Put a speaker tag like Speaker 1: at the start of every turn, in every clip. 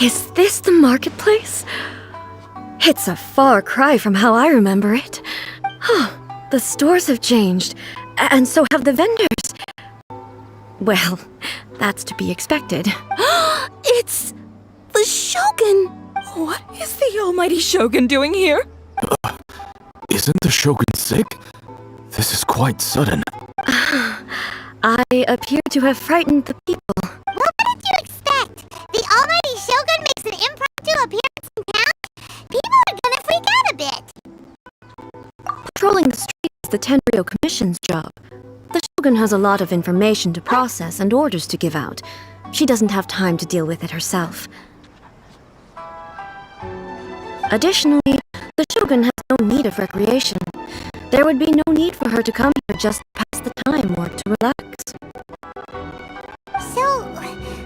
Speaker 1: Is this the marketplace? It's a far cry from how I remember it. The stores have changed, and so have the vendors. Well, that's to be expected.
Speaker 2: It's the Shogun! What is the almighty Shogun doing here?
Speaker 3: Isn't the Shogun sick? This is quite sudden.
Speaker 1: I appear to have frightened the people.
Speaker 4: What did you expect? The almighty Shogun makes an impromptu appearance in town? People are gonna freak out a bit.
Speaker 1: Patrolling the streets is the Tenryo Commission's job. The Shogun has a lot of information to process and orders to give out. She doesn't have time to deal with it herself. Additionally, the Shogun has no need of recreation. There would be no need for her to come here just to pass the time or to relax.
Speaker 4: So,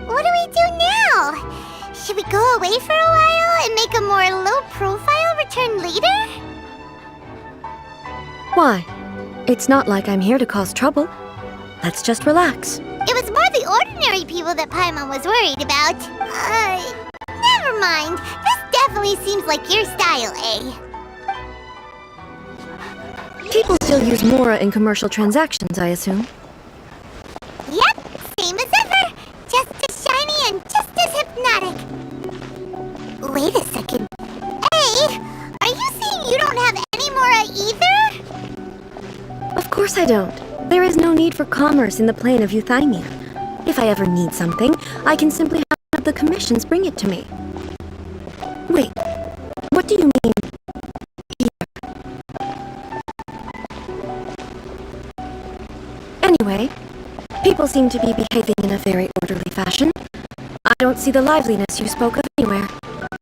Speaker 4: what do we do now? Should we go away for a while and make a more low-profile return later?
Speaker 1: Why? It's not like I'm here to cause trouble. Let's just relax.
Speaker 4: It was more the ordinary people that Paimon was worried about. Never mind. This definitely seems like your style, eh?
Speaker 1: People still use Mora in commercial transactions, I assume.
Speaker 4: Yep, same as ever. Just as shiny and just as hypnotic. Wait a second. Hey, are you saying you don't have any Mora either?
Speaker 1: Of course I don't. There is no need for commerce in the plane of Euthymia. If I ever need something, I can simply have one of the commissions bring it to me. Wait, what do you mean? Anyway, people seem to be behaving in a very orderly fashion. I don't see the liveliness you spoke of anywhere.
Speaker 4: People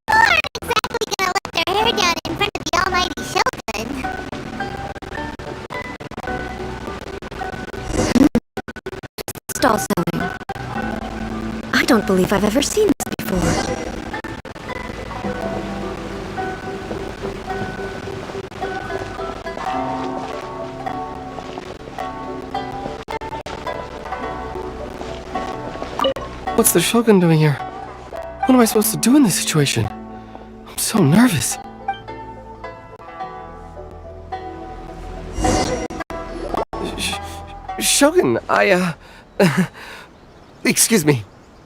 Speaker 4: aren't exactly gonna let their hair down in front of the almighty Shogun.
Speaker 1: Stall selling. I don't believe I've ever seen this before.
Speaker 5: What's the Shogun doing here? What am I supposed to do in this situation? I'm so nervous. Shogun, excuse me.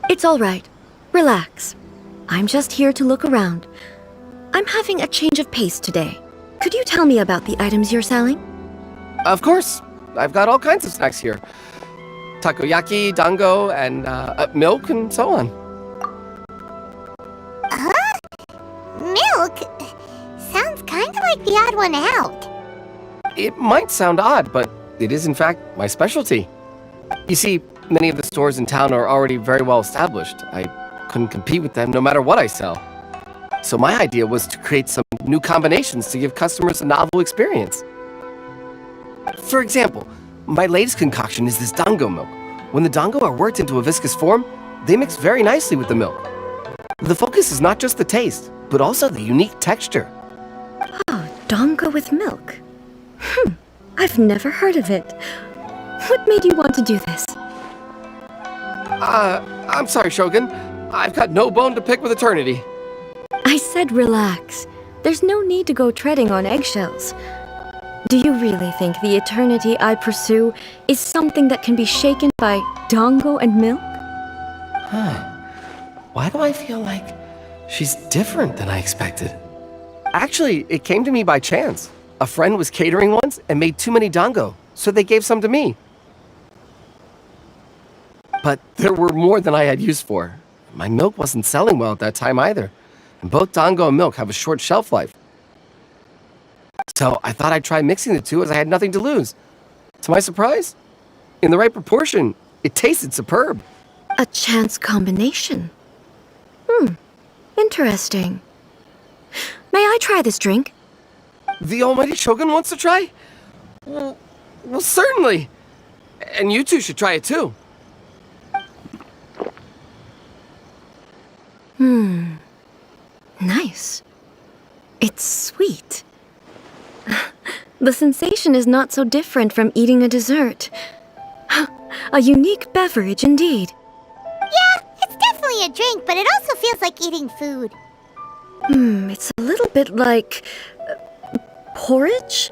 Speaker 1: It's all right. Relax. I'm just here to look around. I'm having a change of pace today. Could you tell me about the items you're selling?
Speaker 5: Of course. I've got all kinds of snacks here. Takoyaki, dango, and milk, and so on.
Speaker 4: Huh? Milk? Sounds kind of like the odd one out.
Speaker 5: It might sound odd, but it is in fact my specialty. You see, many of the stores in town are already very well established. I couldn't compete with them no matter what I sell. So my idea was to create some new combinations to give customers a novel experience. For example, my latest concoction is this dango milk. When the dango are worked into a viscous form, they mix very nicely with the milk. The focus is not just the taste, but also the unique texture.
Speaker 1: Oh, dango with milk. I've never heard of it. What made you want to do this?
Speaker 5: I'm sorry, Shogun. I've got no bone to pick with eternity.
Speaker 1: I said relax. There's no need to go treading on eggshells. Do you really think the eternity I pursue is something that can be shaken by dango and milk?
Speaker 5: Why do I feel like she's different than I expected? Actually, it came to me by chance. A friend was catering once and made too many dango, so they gave some to me. But there were more than I had use for. My milk wasn't selling well at that time either, and both dango and milk have a short shelf life. So I thought I'd try mixing the two as I had nothing to lose. To my surprise, in the right proportion, it tasted superb.
Speaker 1: A chance combination. Interesting. May I try this drink?
Speaker 5: The almighty Shogun wants to try? Well, certainly. And you two should try it too.
Speaker 1: Nice. It's sweet. The sensation is not so different from eating a dessert. A unique beverage indeed.
Speaker 4: Yeah, only a drink, but it also feels like eating food.
Speaker 1: It's a little bit like... porridge?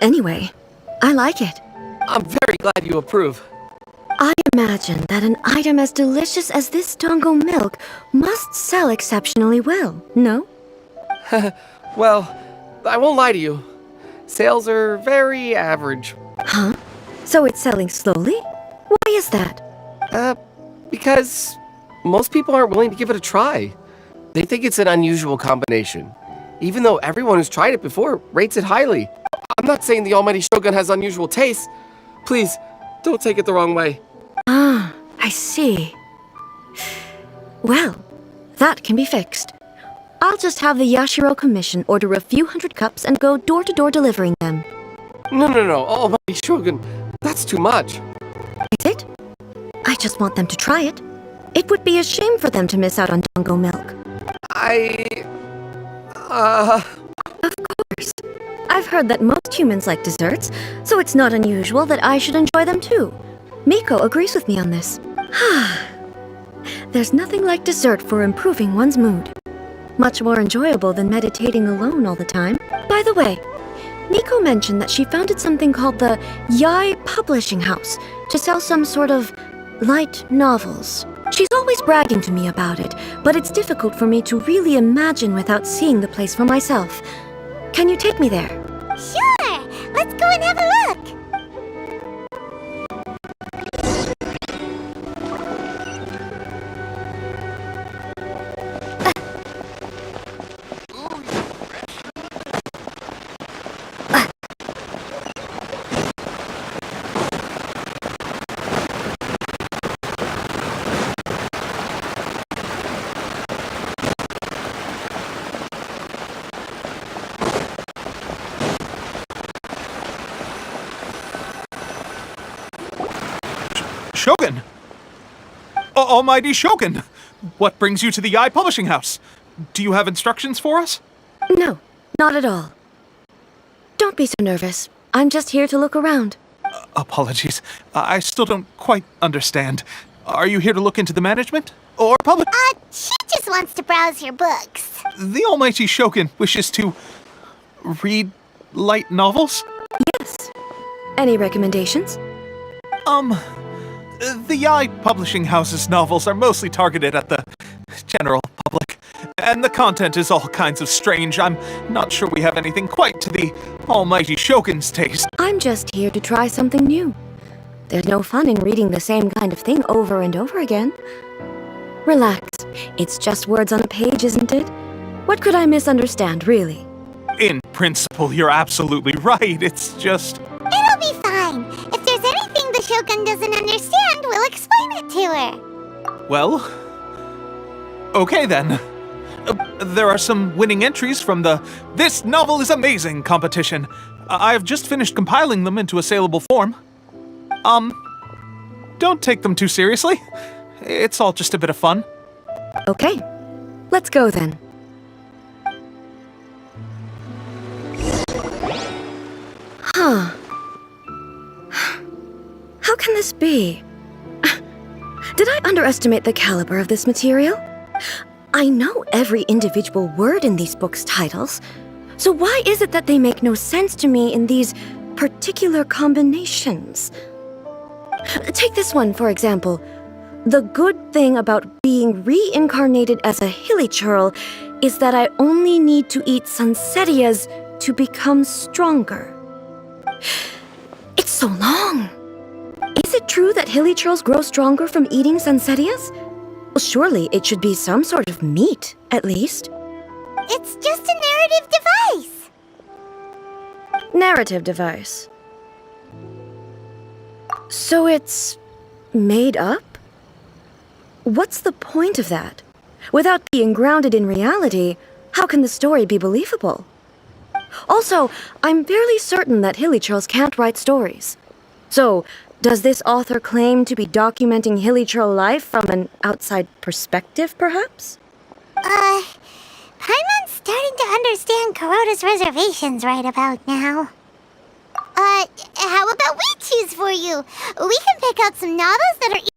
Speaker 1: Anyway, I like it.
Speaker 5: I'm very glad you approve.
Speaker 1: I imagine that an item as delicious as this Tongo milk must sell exceptionally well, no?
Speaker 5: Well, I won't lie to you. Sales are very average.
Speaker 1: Huh? So it's selling slowly? Why is that?
Speaker 5: Because most people aren't willing to give it a try. They think it's an unusual combination, even though everyone who's tried it before rates it highly. I'm not saying the Almighty Shogun has unusual tastes. Please, don't take it the wrong way.
Speaker 1: Ah, I see. Well, that can be fixed. I'll just have the Yashiro Commission order a few hundred cups and go door-to-door delivering them.
Speaker 5: No, Almighty Shogun, that's too much.
Speaker 1: Is it? I just want them to try it. It would be a shame for them to miss out on Tongo milk. Of course. I've heard that most humans like desserts, so it's not unusual that I should enjoy them too. Miko agrees with me on this. There's nothing like dessert for improving one's mood. Much more enjoyable than meditating alone all the time. By the way, Miko mentioned that she founded something called the Yai Publishing House to sell some sort of light novels. She's always bragging to me about it, but it's difficult for me to really imagine without seeing the place for myself. Can you take me there?
Speaker 4: Sure! Let's go and have a look!
Speaker 6: Shogun! Almighty Shogun! What brings you to the Yai Publishing House? Do you have instructions for us?
Speaker 1: No, not at all. Don't be so nervous. I'm just here to look around.
Speaker 6: Apologies. I still don't quite understand. Are you here to look into the management? Or public?
Speaker 4: She just wants to browse your books.
Speaker 6: The Almighty Shogun wishes to read light novels?
Speaker 1: Yes. Any recommendations?
Speaker 6: The Yai Publishing House's novels are mostly targeted at the general public, and the content is all kinds of strange. I'm not sure we have anything quite to the Almighty Shogun's taste.
Speaker 1: I'm just here to try something new. There's no fun in reading the same kind of thing over and over again. Relax. It's just words on a page, isn't it? What could I misunderstand, really?
Speaker 6: In principle, you're absolutely right. It's just...
Speaker 4: It'll be fine. If there's anything the Shogun doesn't understand, we'll explain it to her.
Speaker 6: Well... okay then. There are some winning entries from the This Novel is Amazing competition. I've just finished compiling them into a saleable form. Don't take them too seriously. It's all just a bit of fun.
Speaker 1: Okay. Let's go then. Huh. How can this be? Did I underestimate the caliber of this material? I know every individual word in these books' titles, so why is it that they make no sense to me in these particular combinations? Take this one, for example. The good thing about being reincarnated as a hilly churl is that I only need to eat sunsettias to become stronger. It's so long. Is it true that hilly churls grow stronger from eating sunsettias? Well, surely it should be some sort of meat, at least.
Speaker 4: It's just a narrative device.
Speaker 1: Narrative device. So it's made up? What's the point of that? Without being grounded in reality, how can the story be believable? Also, I'm fairly certain that hilly churls can't write stories. So, does this author claim to be documenting hilly churl life from an outside perspective, perhaps?
Speaker 4: Paimon's starting to understand Kuroda's reservations right about now. How about we choose for you? We can pick out some novels that are